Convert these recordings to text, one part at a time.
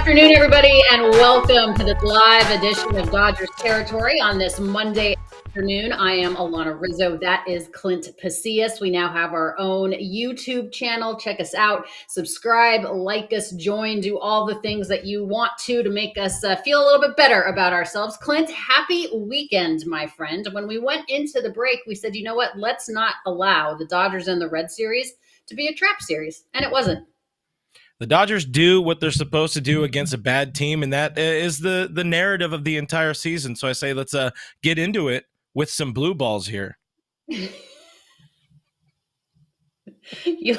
afternoon, everybody, and welcome to this live edition of Dodgers Territory on this Monday afternoon. I am Alanna Rizzo. That is Clint Pasillas. We now have our own YouTube channel. Check us out. Subscribe, like us, join, do all the things that you want to make us feel a little bit better about ourselves. Clint, happy weekend, my friend. When we went into the break, we said, you know what? Let's not allow the Dodgers and the Reds series to be a trap series, and it wasn't. The Dodgers do what they're supposed to do against a bad team, and that is the narrative of the entire season. So I say let's get into it with some blue balls here. You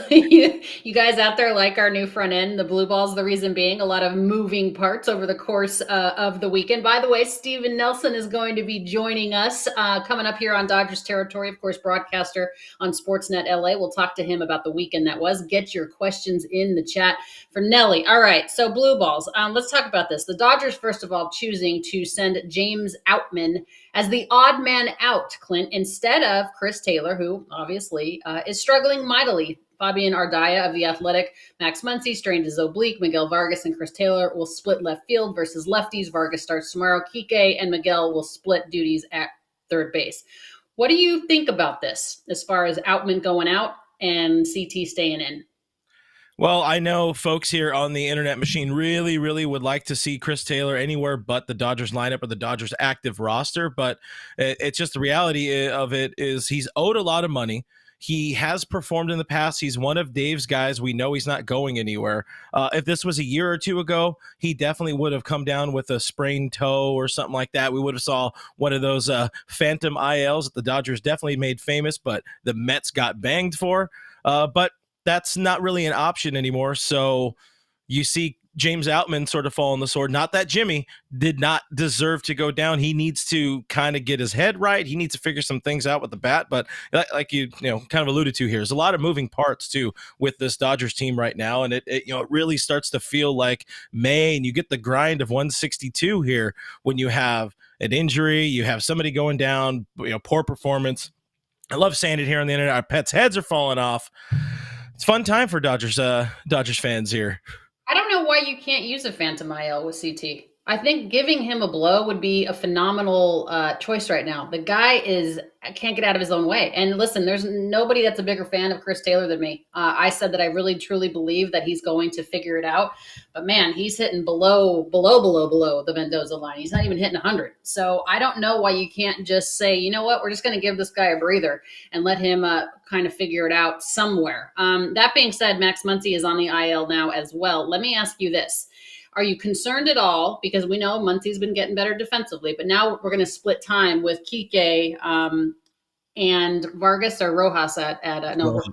guys out there like our new front end, the blue balls, the reason being a lot of moving parts over the course of the weekend. By the way, Steven Nelson is going to be joining us coming up here on Dodgers Territory, of course, broadcaster on Sportsnet LA. We'll talk to him about the weekend that was. Get your questions in the chat for Nelly. All right, so blue balls. Let's talk about this. The Dodgers, first of all, choosing to send James Outman as the odd man out, Clint, instead of Chris Taylor, who obviously is struggling mightily. Fabian Ardaya of The Athletic, Max Muncy strained his oblique. Miguel Vargas and Chris Taylor will split left field versus lefties. Vargas starts tomorrow. Kike and Miguel will split duties at third base. What do you think about this as far as Outman going out and CT staying in? Well, I know folks here on the internet machine really, really would like to see Chris Taylor anywhere but the Dodgers lineup or the Dodgers active roster, but it's just the reality of it is he's owed a lot of money. He has performed in the past. He's one of Dave's guys. We know he's not going anywhere. If this was a year or two ago, he definitely would have come down with a sprained toe or something like that. We would have saw one of those phantom ILs that the Dodgers definitely made famous, but the Mets got banged for. But that's not really an option anymore. So you see James Outman sort of fall on the sword. Not that Jimmy did not deserve to go down. He needs to kind of get his head right. He needs to figure some things out with the bat. But like you kind of alluded to here, there's a lot of moving parts too with this Dodgers team right now, and it really starts to feel like May, and you get the grind of 162 here when you have an injury, you have somebody going down, poor performance. I love saying it here on the internet. Our pets' heads are falling off. It's a fun time for Dodgers fans here. I don't know why you can't use a phantom IL with CT. I think giving him a blow would be a phenomenal choice right now. The guy can't get out of his own way. And listen, there's nobody that's a bigger fan of Chris Taylor than me. I said that I really, truly believe that he's going to figure it out. But man, he's hitting below the Mendoza line. He's not even hitting 100. So I don't know why you can't just say, you know what, we're just going to give this guy a breather and let him kind of figure it out somewhere. That being said, Max Muncy is on the IL now as well. Let me ask you this. Are you concerned at all? Because we know Muncy's been getting better defensively, but now we're going to split time with Kike and Vargas or Rojas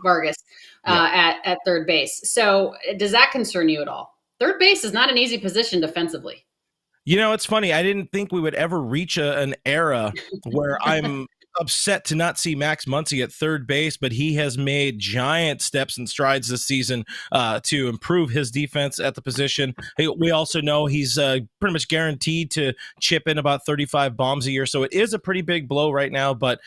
Vargas at third base. So does that concern you at all? Third base is not an easy position defensively. It's funny. I didn't think we would ever reach an era where I'm upset to not see Max Muncy at third base, but he has made giant steps and strides this season to improve his defense at the position. We also know he's pretty much guaranteed to chip in about 35 bombs a year, so it is a pretty big blow right now, but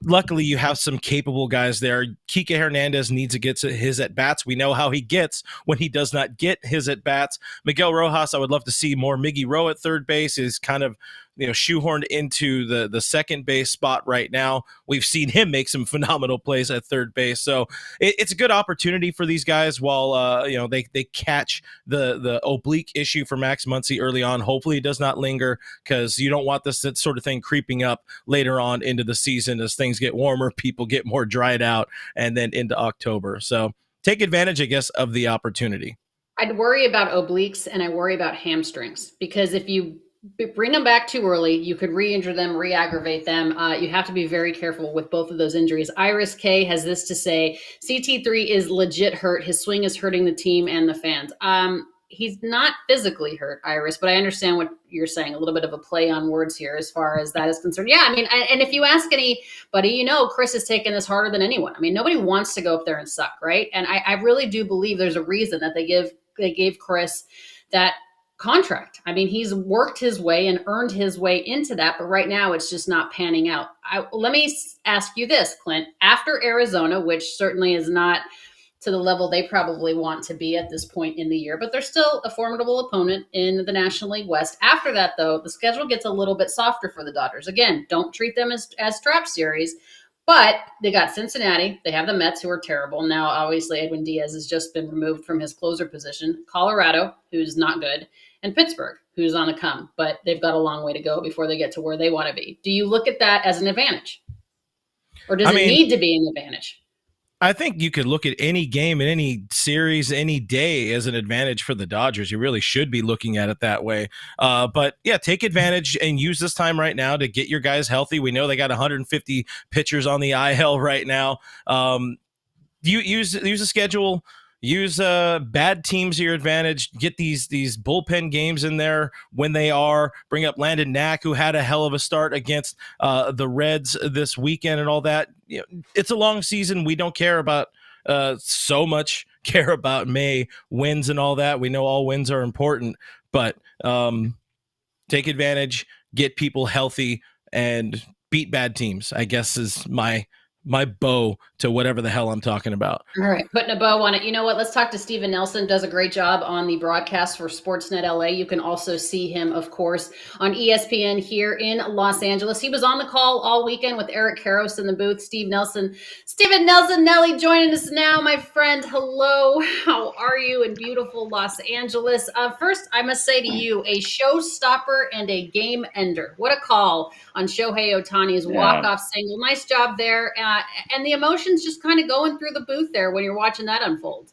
luckily you have some capable guys there. Kike Hernandez needs to get his at-bats. We know how he gets when he does not get his at-bats. Miguel Rojas, I would love to see more Miggy Rowe at third base, is kind of shoehorned into the second base spot right now. We've seen him make some phenomenal plays at third base. So it's a good opportunity for these guys while they catch the oblique issue for Max Muncy early on. Hopefully it does not linger, because you don't want this sort of thing creeping up later on into the season as things get warmer, people get more dried out, and then into October. So take advantage, I guess, of the opportunity. I'd worry about obliques and I worry about hamstrings, because if you bring them back too early, you could re-injure them, re-aggravate them. You have to be very careful with both of those injuries. Iris K has this to say: CT3 is legit hurt. His swing is hurting the team and the fans. He's not physically hurt, Iris, but I understand what you're saying. A little bit of a play on words here as far as that is concerned. Yeah, I mean, and if you ask anybody, Chris has taken this harder than anyone. I mean, nobody wants to go up there and suck, right? And I really do believe there's a reason that they gave Chris that contract. I mean, he's worked his way and earned his way into that, but right now it's just not panning out. Let me ask you this, Clint. After Arizona, which certainly is not to the level they probably want to be at this point in the year, but they're still a formidable opponent in the National League West. After that, though, the schedule gets a little bit softer for the Dodgers. Again, don't treat them as trap series, but they got Cincinnati. They have the Mets, who are terrible. Now, obviously, Edwin Diaz has just been removed from his closer position. Colorado, who's not good, and Pittsburgh, who's on the come. But they've got a long way to go before they get to where they want to be. Do you look at that as an advantage? Or does I it mean, need to be an advantage? I think you could look at any game in any series any day as an advantage for the Dodgers. You really should be looking at it that way. But yeah, take advantage and use this time right now to get your guys healthy. We know they got 150 pitchers on the IL right now. You use a schedule. Use bad teams to your advantage. Get these bullpen games in there when they are. Bring up Landon Knack, who had a hell of a start against the Reds this weekend and all that. You know, it's a long season. We don't care about so much. Care about May wins and all that. We know all wins are important, but take advantage, get people healthy, and beat bad teams, I guess is my bow to whatever the hell I'm talking about. All right, putting a bow on it. You know what? Let's talk to Steven Nelson. Does a great job on the broadcast for Sportsnet LA. You can also see him, of course, on ESPN here in Los Angeles. He was on the call all weekend with Eric Karros in the booth. Steven Nelson, Nelly joining us now, my friend. Hello, how are you in beautiful Los Angeles? First, I must say to you, a showstopper and a game ender. What a call on Shohei Otani's walk-off single. Nice job there. And the emotions just kind of going through the booth there when you're watching that unfold.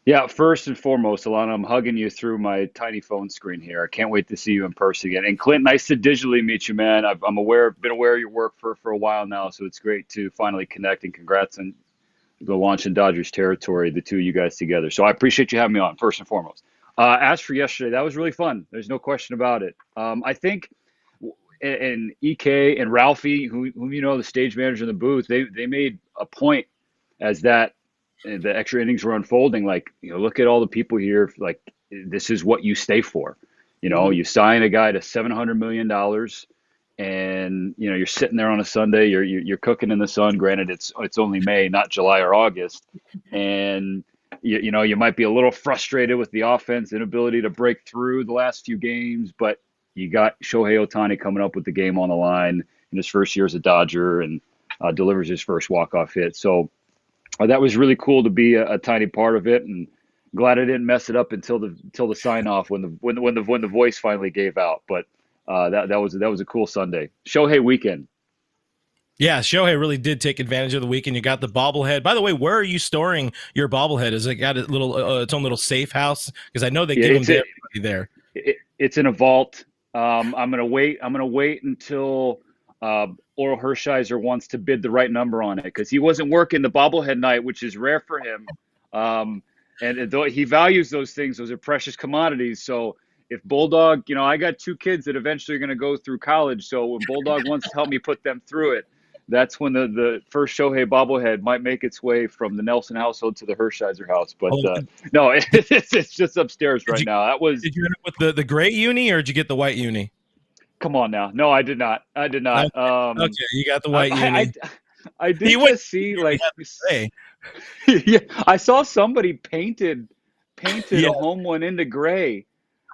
Yeah, first and foremost, Alanna, I'm hugging you through my tiny phone screen here. I can't wait to see you in person again. And Clint, nice to digitally meet you, man. Been aware of your work for a while now, so it's great to finally connect. And congrats on the launch in Dodgers territory, the two of you guys together. So I appreciate you having me on, first and foremost. As for yesterday, that was really fun. There's no question about it. I think, and EK and Ralphie, whom you know, the stage manager in the booth, they made a point as that the extra innings were unfolding. Like, you know, look at all the people here. Like, this is what you stay for. You know, you sign a guy to $700 million, and you know you're sitting there on a Sunday. You're cooking in the sun. Granted, it's only May, not July or August, and you know you might be a little frustrated with the offense inability to break through the last few games, but you got Shohei Otani coming up with the game on the line in his first year as a Dodger, and delivers his first walk-off hit. So that was really cool to be a tiny part of it, and glad I didn't mess it up until the sign-off when the voice finally gave out. But that was a cool Sunday. Shohei weekend. Yeah, Shohei really did take advantage of the weekend. You got the bobblehead. By the way, where are you storing your bobblehead? Is it got a little its own little safe house? Because I know they give them to everybody there. It's in a vault. I'm gonna wait until Oral Hershiser wants to bid the right number on it, because he wasn't working the bobblehead night, which is rare for him. And though he values those things, those are precious commodities. So if Bulldog, you know, I got two kids that eventually are going to go through college. So when Bulldog wants to help me put them through it, that's when the first Shohei bobblehead might make its way from the Nelson household to the Hershiser house. But no, it's just upstairs right now. That was. Did you end up with the gray uni, or did you get the white uni? Come on now. No, I did not. Okay, you got the white uni. I did just see, like, yeah, I saw somebody painted a home one into gray.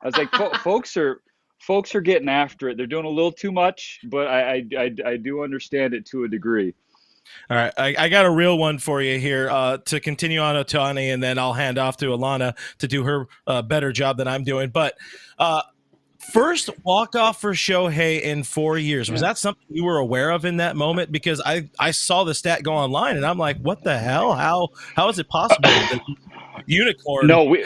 I was like, folks are getting after it. They're doing a little too much, but I do understand it to a degree. All right, I got a real one for you here to continue on Ohtani, and then I'll hand off to Alanna to do her better job than I'm doing. But first walk-off for Shohei in 4 years. Was that something you were aware of in that moment? Because I saw the stat go online, and I'm like, what the hell? How is it possible that unicorn? No,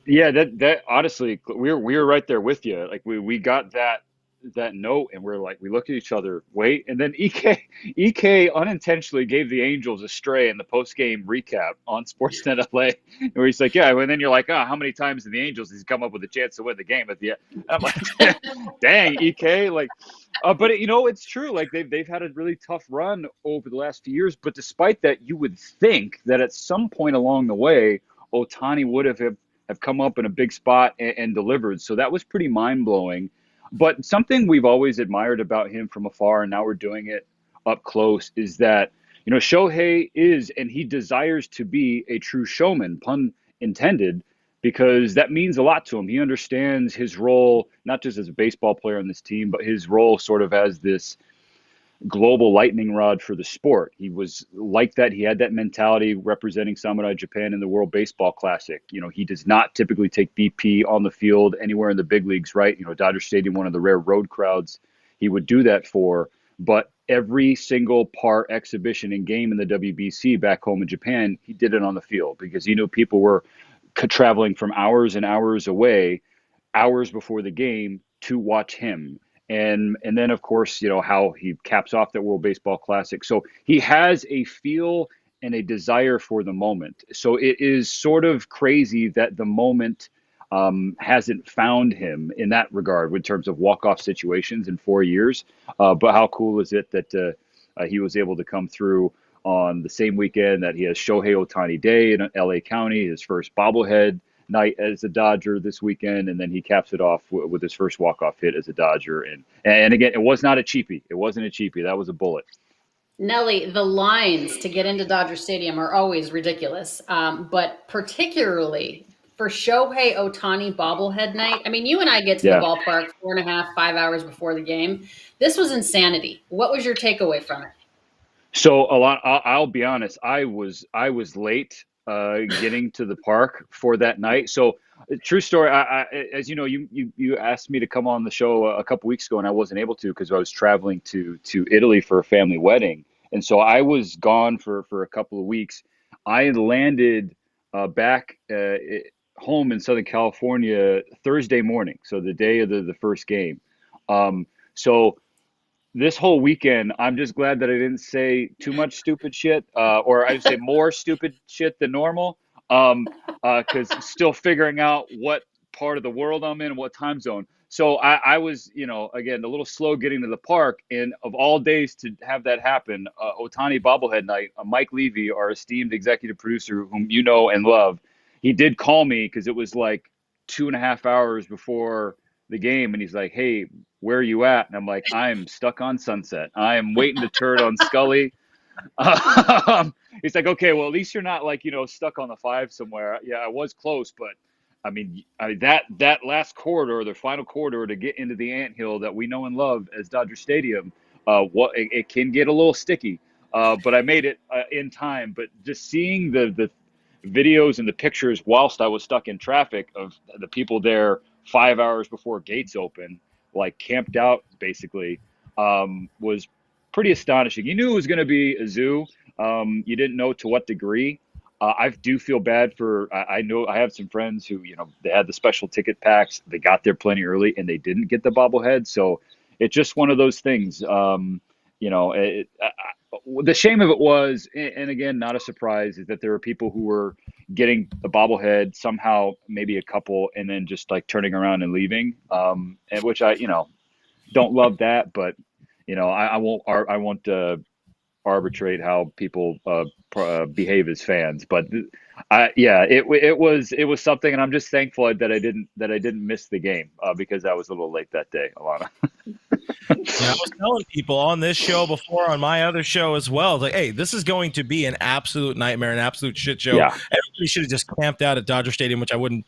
yeah, that honestly, we were right there with you. Like we got that note, and we're like, we look at each other, wait, and then EK unintentionally gave the Angels a stray in the post-game recap on Sportsnet LA, where he's like, yeah, and then you're like, how many times in the Angels has he come up with a chance to win the game at the end? I'm like, dang, EK, like, but you know, it's true. Like they've had a really tough run over the last few years, but despite that, you would think that at some point along the way, Ohtani would have come up in a big spot and delivered. So that was pretty mind-blowing. But something we've always admired about him from afar, and now we're doing it up close, is that Shohei is, and he desires to be a true showman, pun intended, because that means a lot to him. He understands his role, not just as a baseball player on this team, but his role sort of as this global lightning rod for the sport. He was like that. He had that mentality representing Samurai Japan in the World Baseball Classic. He does not typically take BP on the field anywhere in the big leagues, right? Dodger Stadium, one of the rare road crowds he would do that for. But every single part exhibition and game in the WBC back home in Japan, he did it on the field because he knew people were traveling from hours and hours away, hours before the game to watch him. And then of course, how he caps off that World Baseball Classic. So he has a feel and a desire for the moment. So it is sort of crazy that the moment hasn't found him in that regard in terms of walk-off situations in 4 years. But how cool is it that he was able to come through on the same weekend that he has Shohei Otani Day in LA County, his first bobblehead night as a Dodger this weekend, and then he caps it off with his first walk-off hit as a Dodger. And again, it was not a cheapie. It wasn't a cheapie. That was a bullet. Nelly, the lines to get into Dodger Stadium are always ridiculous, but particularly for Shohei Otani bobblehead night. I mean, you and I get to the Yeah. ballpark 4.5, 5 hours before the game. This was insanity. What was your takeaway from it? So I'll be honest. I was late getting to the park for that night. So true story. As you know, you asked me to come on the show a couple weeks ago, and I wasn't able to because I was traveling to Italy for a family wedding, and so I was gone for a couple of weeks. I landed back home in Southern California Thursday morning, so the day of the first game. So this whole weekend, I'm just glad that I didn't say too much stupid shit, or I'd say more stupid shit than normal, because still figuring out what part of the world I'm in, what time zone. So I was, again, a little slow getting to the park. And of all days to have that happen, Otani bobblehead night, Mike Levy, our esteemed executive producer, whom you know and love, he did call me because it was like 2.5 hours before the game, and he's like, "Hey, where are you at?" And I'm like, "I'm stuck on Sunset. I am waiting to turn on Scully." He's like, "Okay, well, at least you're not like stuck on the 5 somewhere." Yeah, I was close, but that last corridor, the final corridor to get into the anthill that we know and love as Dodger Stadium, it can get a little sticky. But I made it in time. But just seeing the videos and the pictures whilst I was stuck in traffic of the people there 5 hours before gates open, like camped out basically, was pretty astonishing. You knew it was going to be a zoo. You didn't know to what degree. I do feel bad for. I know I have some friends who they had the special ticket packs. They got there plenty early and they didn't get the bobblehead. So it's just one of those things. The shame of it was, and again, not a surprise, is that there were people who were getting the bobblehead somehow, maybe a couple, and then just like turning around and leaving. And which I don't love that, but I won't arbitrate how people behave as fans. But it was something, and I'm just thankful that I didn't miss the game because I was a little late that day, Alanna. Yeah, I was telling people on this show before, on my other show as well, like, hey, this is going to be an absolute nightmare, an absolute shit show. Yeah. Everybody should have just camped out at Dodger Stadium, which I wouldn't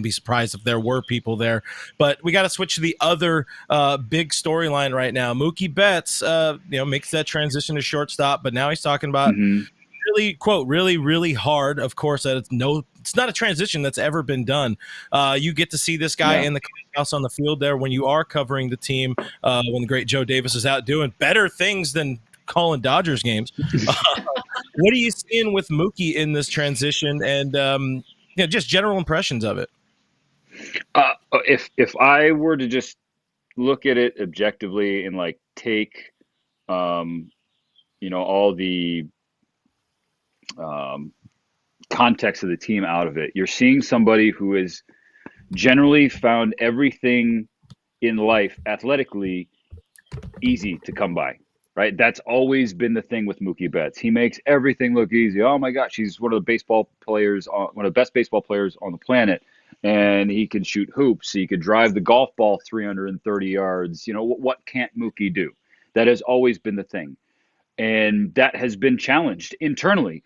be surprised if there were people there. But we got to switch to the other big storyline right now. Mookie Betts, makes that transition to shortstop, but now he's talking about really, quote, really, really hard. Of course, that it's not a transition that's ever been done. You get to see this guy in the house on the field there when you are covering the team, when the great Joe Davis is out doing better things than calling Dodgers games. What are you seeing with Mookie in this transition, and just general impressions of it? If I were to just look at it objectively and like take all the context of the team out of it, you're seeing somebody who has generally found everything in life athletically easy to come by, right? That's always been the thing with Mookie Betts. He makes everything look easy. Oh my gosh, he's one of the best baseball players on the planet, and he can shoot hoops. He could drive the golf ball 330 yards. What can't Mookie do? That has always been the thing. and that has been challenged internally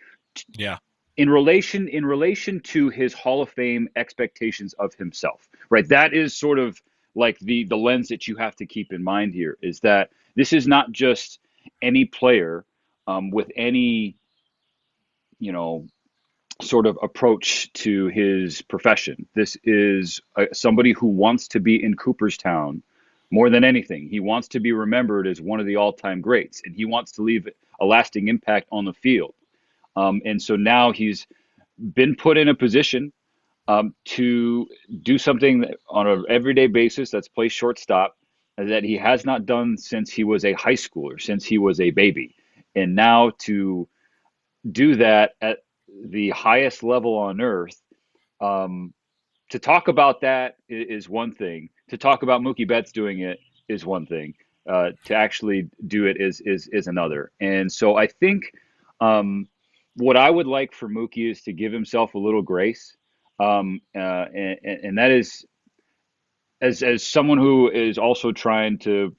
Yeah. in relation to his Hall of Fame expectations of himself, right? That is sort of like the lens that you have to keep in mind here, is that this is not just any player with any, you know, sort of approach to his profession. This is somebody who wants to be in Cooperstown more than anything. He wants to be remembered as one of the all-time greats, and he wants to leave a lasting impact on the field. And so now he's been put in a position to do something on an everyday basis, that's play shortstop, that he has not done since he was a high schooler, since he was a baby. And now to do that at the highest level on earth, um, to talk about that is one thing. To talk about Mookie Betts doing it is one thing. To actually do it is another. And so I think what I would like for Mookie is to give himself a little grace, and that is, as someone who is also trying to,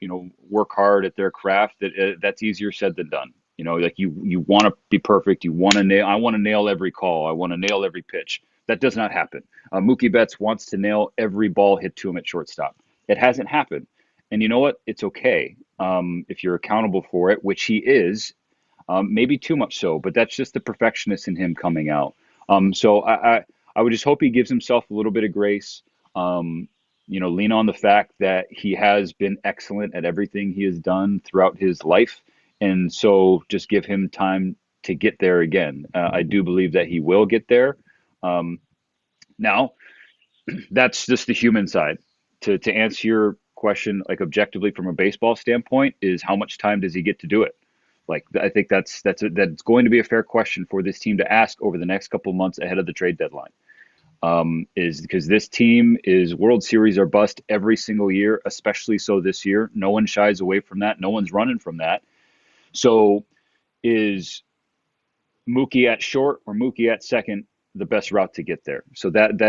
work hard at their craft, that's easier said than done. Like you want to be perfect. You want to nail. I want to nail every call. I want to nail every pitch. That does not happen. Mookie Betts wants to nail every ball hit to him at shortstop. It hasn't happened, and you know what? It's okay if you're accountable for it, which he is. Maybe too much so, but that's just the perfectionist in him coming out. So I would just hope he gives himself a little bit of grace. Lean on the fact that he has been excellent at everything he has done throughout his life. And so just give him time to get there again. I do believe that he will get there. Now, that's just the human side. To answer your question, like objectively from a baseball standpoint, is how much time does he get to do it? Like, I think that's going to be a fair question for this team to ask over the next couple of months ahead of the trade deadline. Is because this team is World Series or bust every single year, especially so this year. No one shies away from that. No one's running from that. So is Mookie at short or Mookie at second the best route to get there? So that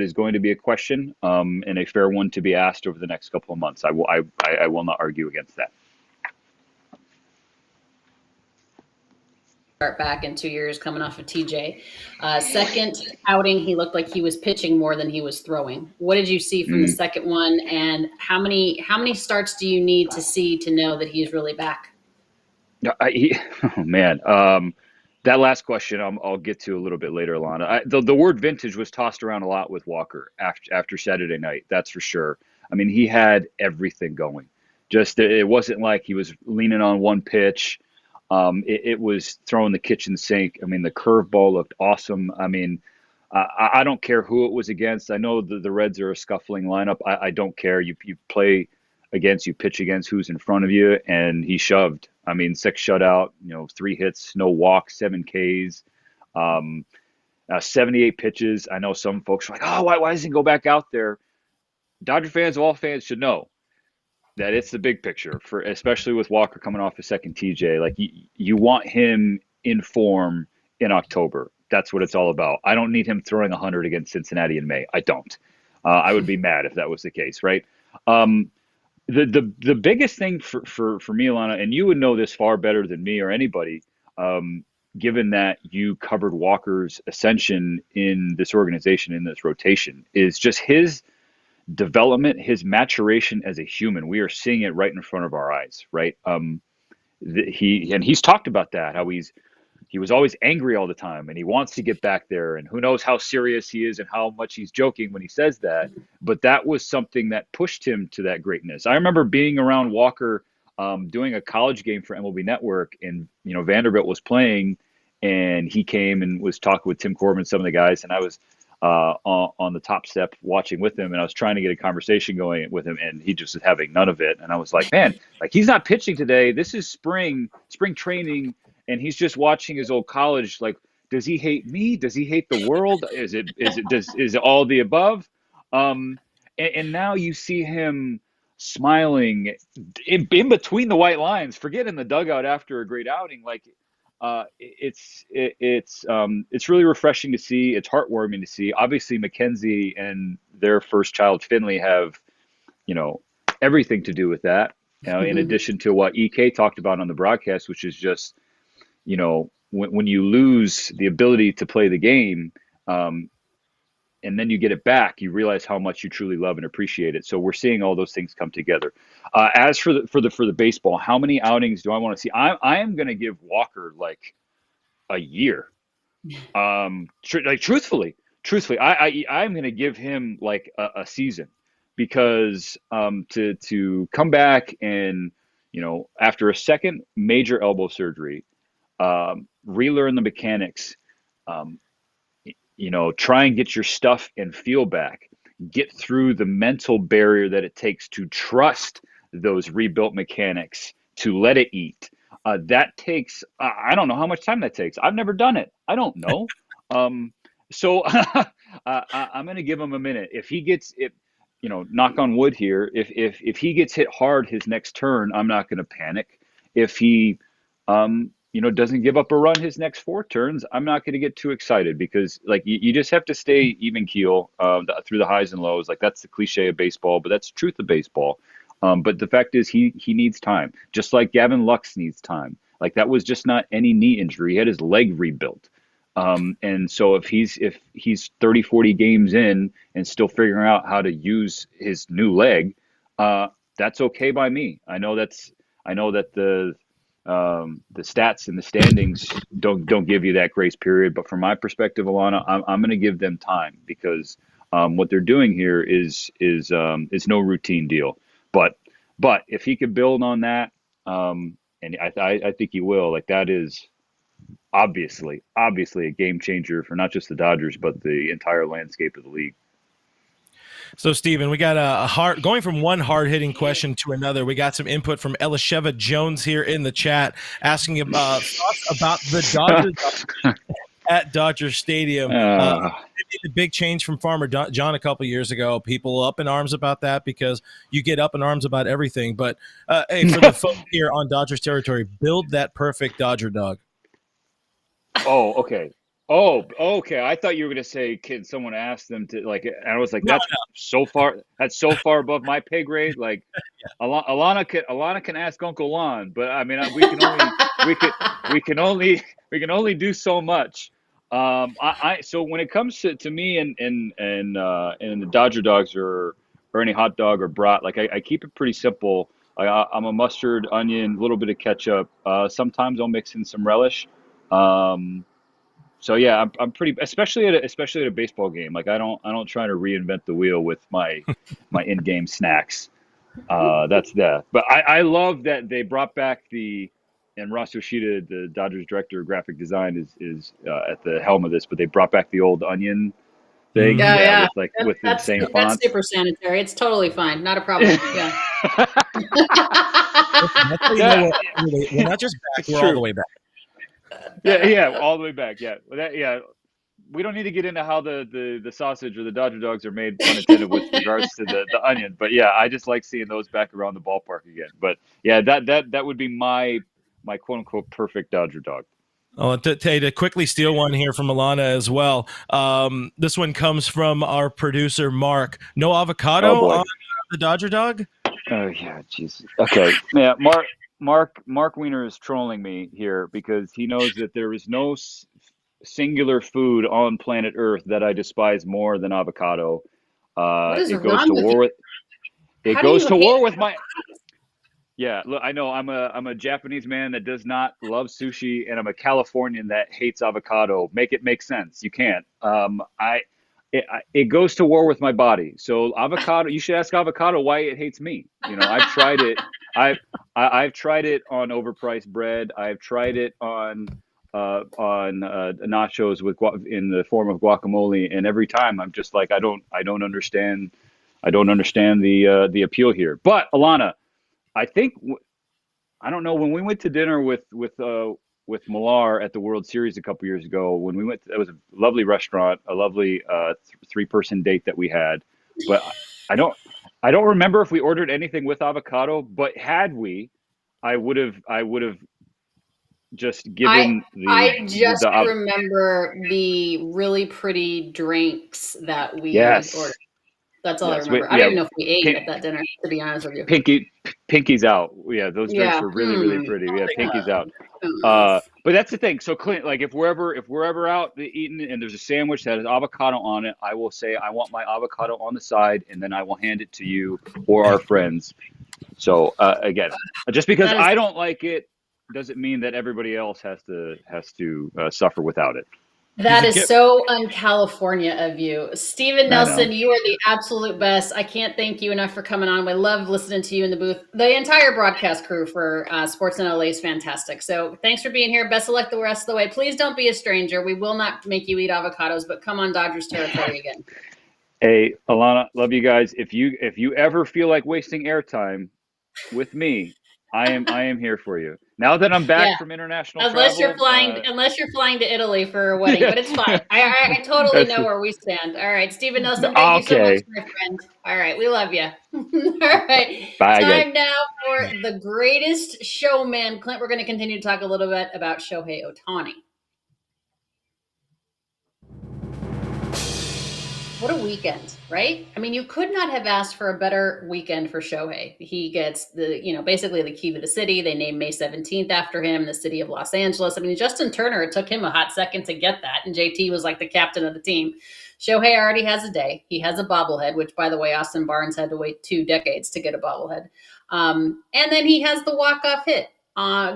is going to be a question, and a fair one to be asked over the next couple of months. I will not argue against that. Start back in 2 years coming off of TJ. Second outing, he looked like he was pitching more than he was throwing. What did you see from the second one, and how many starts do you need to see to know that he's really back? Oh man, that last question I'll get to a little bit later, Alanna. The word vintage was tossed around a lot with Walker after Saturday night. That's for sure. I mean, he had everything going. Just it wasn't like he was leaning on one pitch. It was throwing the kitchen sink. I mean, the curveball looked awesome. I mean, I don't care who it was against. I know the Reds are a scuffling lineup. I don't care. You play against, you pitch against who's in front of you, and he shoved. I mean, 6 shutout, 3 hits, no walks, 7 Ks, 78 pitches. I know some folks are like, oh, why doesn't he go back out there? Dodger fans, all fans should know that it's the big picture, for especially with Walker coming off a second TJ. Like you want him in form in October. That's what it's all about. I don't need him throwing 100 against Cincinnati in May. I don't. I would be mad if that was the case, right? The biggest thing for me, Alanna, and you would know this far better than me or anybody, given that you covered Walker's ascension in this organization, in this rotation, is just his development, his maturation as a human. We are seeing it right in front of our eyes, right? He's talked about that, how he was always angry all the time and he wants to get back there, and who knows how serious he is and how much he's joking when he says that, but that was something that pushed him to that greatness. I remember being around Walker doing a college game for MLB Network, and Vanderbilt was playing, and he came and was talking with Tim Corbin, some of the guys, and I was on the top step watching with him, and I was trying to get a conversation going with him, and he just was having none of it. And I was like, man, like, he's not pitching today. This is spring training, and he's just watching his old college. Like, does he hate me? Does he hate the world? Is it all the above? And now you see him smiling in between the white lines, forget in the dugout after a great outing. Like, it's really refreshing to see. It's heartwarming to see. Obviously, Mackenzie and their first child, Finley, have everything to do with that. in addition to what EK talked about on the broadcast, which is just, when you lose the ability to play the game, and then you get it back, you realize how much you truly love and appreciate it. So we're seeing all those things come together. As for the baseball, how many outings do I want to see? I am going to give Walker like a year. Truthfully, I'm going to give him like a season, because to come back and, after a second major elbow surgery, relearn the mechanics, try and get your stuff and feel back, get through the mental barrier that it takes to trust those rebuilt mechanics, to let it eat. That takes, I don't know how much time that takes. I've never done it. I don't know. So I'm going to give him a minute. If he gets it, knock on wood here, if he gets hit hard his next turn, I'm not going to panic. If he, doesn't give up a run his next 4 turns, I'm not going to get too excited, because like you just have to stay even keel through the highs and lows. Like, that's the cliche of baseball, but that's the truth of baseball. But the fact is, he needs time, just like Gavin Lux needs time. Like, that was just not any knee injury. He had his leg rebuilt. And so if he's 30, 40 games in and still figuring out how to use his new leg, that's okay by me. I know that the stats and the standings don't give you that grace period, but from my perspective, Alanna, I'm going to give them time, because what they're doing here is no routine deal. But if he could build on that, and I think he will, like, that is obviously a game changer for not just the Dodgers, but the entire landscape of the league. So, Steven, we got going from one hard-hitting question to another. We got some input from Elisheva Jones here in the chat, asking thoughts about the Dodgers at Dodger Stadium. The big change from Farmer John a couple years ago. People up in arms about that, because you get up in arms about everything. But hey, for the folks here on Dodgers territory, build that perfect Dodger dog. Oh, okay. Oh, okay. I thought you were going to say, can someone ask them to, like, and I was like, that's so far above my pay grade. Like, yeah. Alanna can ask Uncle Lon, but I mean, we can only do so much. So when it comes to me and the Dodger dogs, or any hot dog or brat, like, I keep it pretty simple. I'm a mustard, onion, a little bit of ketchup. Sometimes I'll mix in some relish. So yeah, I'm pretty, especially at a baseball game. Like, I don't try to reinvent the wheel with my in-game snacks. That's that. But I love that they brought back and Ross Yoshida, the Dodgers director of graphic design, is at the helm of this. But they brought back the old onion thing, with the same font. That's super sanitary. It's totally fine, not a problem. Yeah. We're not just back; we're all the way back. Yeah, all the way back. Yeah, we don't need to get into how the sausage or the Dodger dogs are made, pun intended, with regards to the onion. But yeah, I just like seeing those back around the ballpark again. But yeah, that would be my quote unquote perfect Dodger dog. Oh, to quickly steal one here from Alanna as well. This one comes from our producer Mark. No avocado on the Dodger dog? Oh yeah, jeez. Okay, yeah, Mark Wiener is trolling me here, because he knows that there is no singular food on planet Earth that I despise more than avocado. It goes to war with. It goes to war with my. Yeah, look, I know I'm a Japanese man that does not love sushi, and I'm a Californian that hates avocado. Make it make sense. You can't. It goes to war with my body. So avocado, you should ask avocado why it hates me. I've tried it. I've tried it on overpriced bread. I've tried it on nachos in the form of guacamole, and every time I'm just like, I don't understand. I don't understand the appeal here. But Alanna, I think, I don't know, when we went to dinner with Millar at the World Series a couple years ago, when we went, it was a lovely restaurant, a lovely 3-person date that we had. But I don't remember if we ordered anything with avocado. But had we, I would have just given I just remember the really pretty drinks that we ordered. That's all I Yes, remember. I don't even know if we ate Pink, at that dinner, to be honest with you. Pinky's out. Yeah, those drinks Yeah. were really, really pretty. Yeah, Pinky's out. Oh, But that's the thing. So Clint, like if we're ever out eating and there's a sandwich that has avocado on it, I will say I want my avocado on the side, and then I will hand it to you or our friends. So again, just because that is I don't like it doesn't mean that everybody else has to suffer without it. That is so un-California of you. Stephen I know. Nelson, you are the absolute best. I can't thank you enough for coming on. We love listening to you in the booth. The entire broadcast crew for Sports in LA is fantastic. So thanks for being here. Best of luck the rest of the way. Please don't be a stranger. We will not make you eat avocados, but come on Dodgers territory again. Hey, Alanna, love you guys. If you ever feel like wasting airtime with me, I am here for you. Now that I'm Yeah. back from international Unless you're travel, flying to Italy for a wedding, yeah, but it's fine. I totally that's know where we stand. All right, Stephen Nelson, thank you so much, okay. my friend. All right, we love you. All right, Bye, guys. time now for the greatest showman, Clint. We're going to continue to talk a little bit about Shohei Otani. What a weekend, right? I mean, you could not have asked for a better weekend for Shohei. He gets basically the key to the city. They named May 17th after him, the city of Los Angeles. I mean, Justin Turner, it took him a hot second to get that. And JT was like the captain of the team. Shohei already has a day. He has a bobblehead, which, by the way, Austin Barnes had to wait 2 decades to get a bobblehead. And then he has the walk-off hit.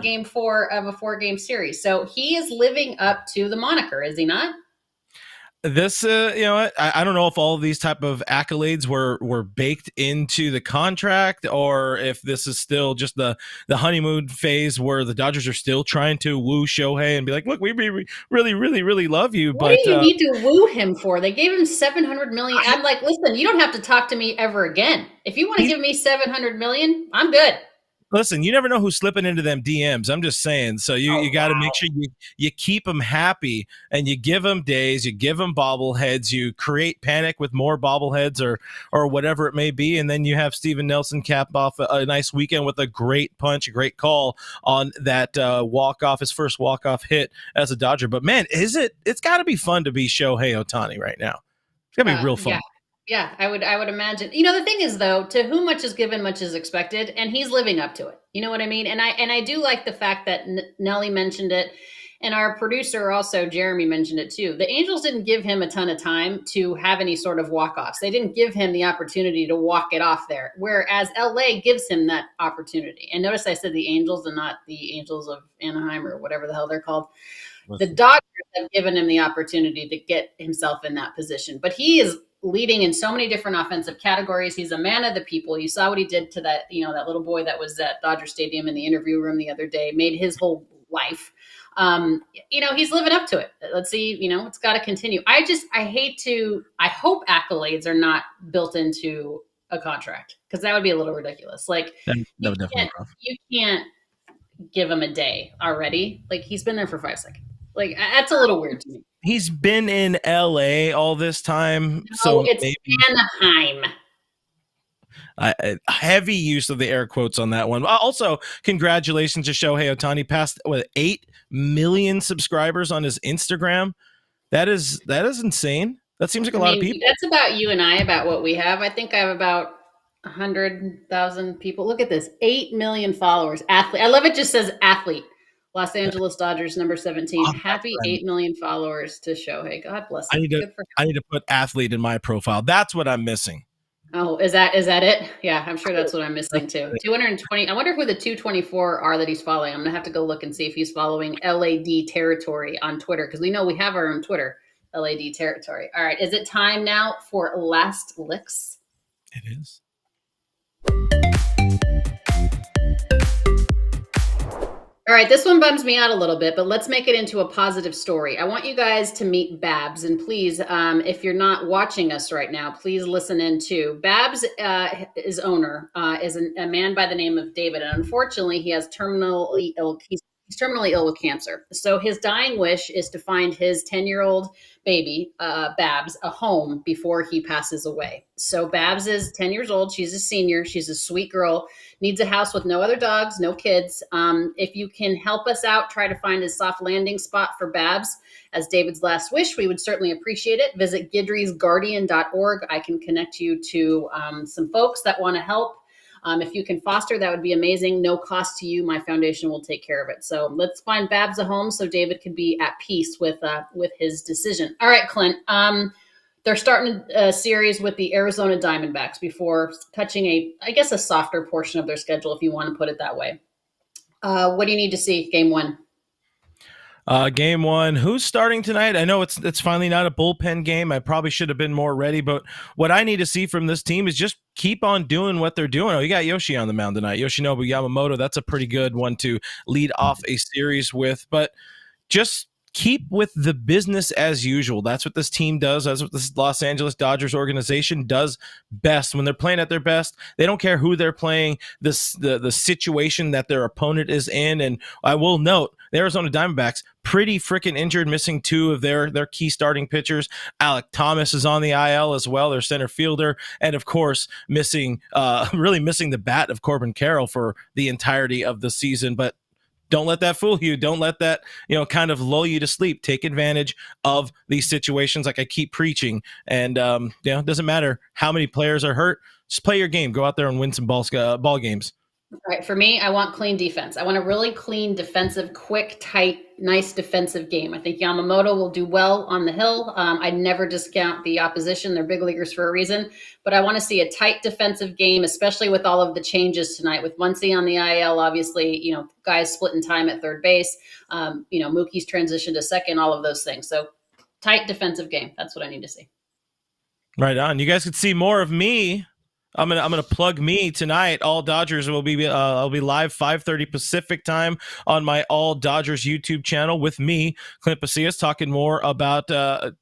Game 4 of a 4-game series. So he is living up to the moniker, is he not? This I don't know if all of these type of accolades were baked into the contract, or if this is still just the honeymoon phase where the Dodgers are still trying to woo Shohei and be like, look, we really really love you. What But do you need to woo him for? They gave him 700 million. I'm like, listen, you don't have to talk to me ever again. If you want to give me 700 million, I'm good. listen, you never know who's slipping into them DMs. I'm just saying. So you got to make sure you keep them happy, and you give them days, you give them bobbleheads, you create panic with more bobbleheads or whatever it may be, and then you have Steven Nelson cap off a nice weekend with a great punch, a great call on that walk-off, his first walk-off hit as a Dodger. But man, it's got to be fun to be Shohei Otani right now. It's got to be real fun. Yeah. Yeah, I would imagine. The thing is, though, to whom much is given, much is expected, and he's living up to it. You know what I mean? And I do like the fact that Nelly mentioned it, and our producer also, Jeremy, mentioned it too. The Angels didn't give him a ton of time to have any sort of walk-offs. They didn't give him the opportunity to walk it off there, whereas LA gives him that opportunity. And notice I said the Angels and not the Angels of Anaheim or whatever the hell they're called. The Dodgers have given him the opportunity to get himself in that position, but he is leading in so many different offensive categories. He's a man of the people. You saw what he did to that little boy that was at Dodger Stadium in the interview room the other day, made his whole life. He's living up to it. Let's see, it's got to continue. I hope accolades are not built into a contract, because that would be a little ridiculous. Like, you can't give him a day already. Like, he's been there for 5 seconds. Like, that's a little weird to me. He's been in LA all this time. So it's Anaheim. Heavy use of the air quotes on that one. Also, congratulations to Shohei Otani, passed with 8 million subscribers on his Instagram. That is insane. That seems like a lot of people. That's about you and I, about what we have. I think I have about 100,000 people. Look at this, 8 million followers. Athlete. I love it. Just says athlete. Los Angeles Dodgers, number 17. Happy 8 million followers to Shohei. God bless him. I need to put athlete in my profile. That's what I'm missing. Oh, is that it? Yeah, I'm sure that's what I'm missing too. 220. I wonder who the 224 are that he's following. I'm going to have to go look and see if he's following LAD Territory on Twitter, because we know we have our own Twitter, LAD Territory. All right. Is it time now for Last Licks? It is. All right, this one bums me out a little bit, but let's make it into a positive story. I want you guys to meet Babs, and please, if you're not watching us right now, please listen in too. Babs, his owner, is a man by the name of David, and unfortunately, he has terminally ill. He's He's terminally ill with cancer. So his dying wish is to find his 10-year-old baby, Babs, a home before he passes away. So Babs is 10 years old. She's a senior. She's a sweet girl, needs a house with no other dogs, no kids. If you can help us out, try to find a soft landing spot for Babs as David's last wish, we would certainly appreciate it. Visit Gidry'sGuardian.org. I can connect you to some folks that want to help. If you can foster, that would be amazing. No cost to you. My foundation will take care of it. So let's find Babs a home so David can be at peace with his decision. All right, Clint. They're starting a series with the Arizona Diamondbacks before touching a softer portion of their schedule, if you want to put it that way. What do you need to see game one? Game one, who's starting tonight? I know it's finally not a bullpen game. I probably should have been more ready, but what I need to see from this team is just keep on doing what they're doing. Oh, you got Yoshi on the mound tonight. Yoshinobu Yamamoto, that's a pretty good one to lead off a series with, but just keep with the business as usual. That's what this team does. That's what this Los Angeles Dodgers organization does best. When they're playing at their best, they don't care who they're playing, the situation that their opponent is in. And I will note, the Arizona Diamondbacks, pretty freaking injured, missing two of their key starting pitchers. Alec Thomas is on the IL as well, their center fielder. And of course, really missing the bat of Corbin Carroll for the entirety of the season. But don't let that fool you. Don't let that, kind of lull you to sleep. Take advantage of these situations like I keep preaching. And, it doesn't matter how many players are hurt. Just play your game. Go out there and win some ball games. All right, for me, I want clean defense. I want a really clean defensive, quick, tight, nice defensive game. I think Yamamoto will do well on the hill. I'd never discount the opposition. They're big leaguers for a reason. But I want to see a tight defensive game, especially with all of the changes tonight. With Muncy on the IL, obviously, guys splitting time at third base. Mookie's transition to second, all of those things. So tight defensive game. That's what I need to see. Right on. You guys could see more of me. I'm gonna plug me tonight. All Dodgers will be I'll be live 5:30 Pacific time on my All Dodgers YouTube channel with me, Clint Pasillas, talking more about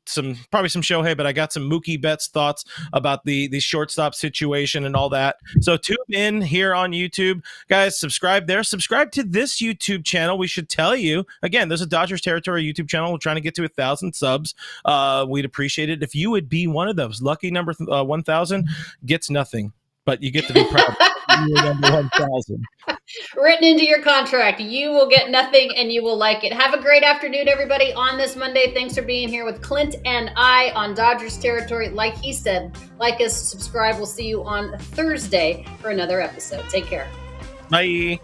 some Shohei, but I got some Mookie Betts thoughts about the shortstop situation and all that. So tune in here on YouTube, guys. Subscribe there. Subscribe to this YouTube channel. We should tell you again. There's a Dodgers Territory YouTube channel. We're trying to get to 1,000 subs. We'd appreciate it if you would be one of those. Lucky number 1,000 gets nothing. But you get to be proud. You're number 1,000. Written into your contract. You will get nothing and you will like it. Have a great afternoon, everybody, on this Monday. Thanks for being here with Clint and I on Dodgers Territory. Like he said, like us, subscribe. We'll see you on Thursday for another episode. Take care. Bye.